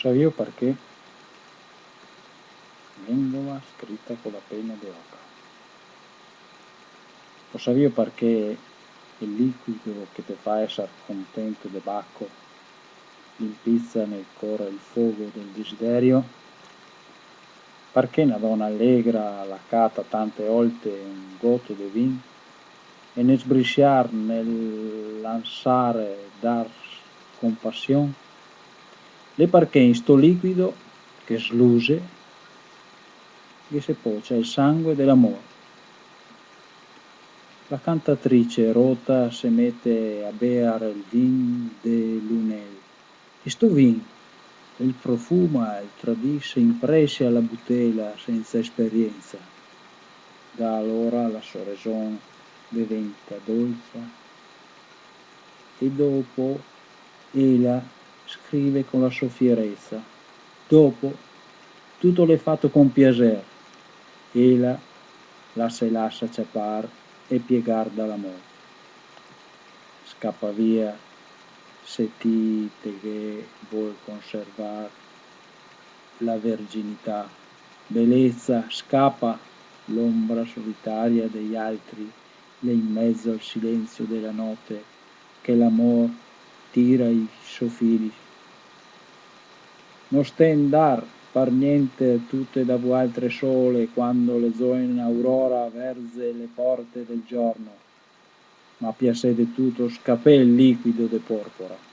Sabio perché vengono scritta con la penna di oca. Lo sabio perché il liquido che ti fa essere contento di bacco impizza nel cuore il fuoco del desiderio. Perché una donna allegra laccata tante volte un gotto di vin e nel sbrisciar, nel lanciare, dar compassione, le perché in sto liquido che sluse che si poggia il sangue dell'amore. La cantatrice rota si mette a bere il vin de Lunel e sto vin il profuma, il tradisce impresse alla bottiglia senza esperienza. Da allora la sua ragione diventa dolce e dopo ella scrive con la sua fierezza. Dopo tutto l'è fatto con piacere. Ella la se lascia ciappar e piegar dall'amore. Scappa via se ti che vuoi conservare la verginità. Bellezza scappa l'ombra solitaria degli altri là in mezzo al silenzio della notte che l'amor tira i soffiri. Non stendar per niente tutte da voi altre sole quando le zoe in aurora verze le porte del giorno, ma piacede tutto scappè il liquido de porpora.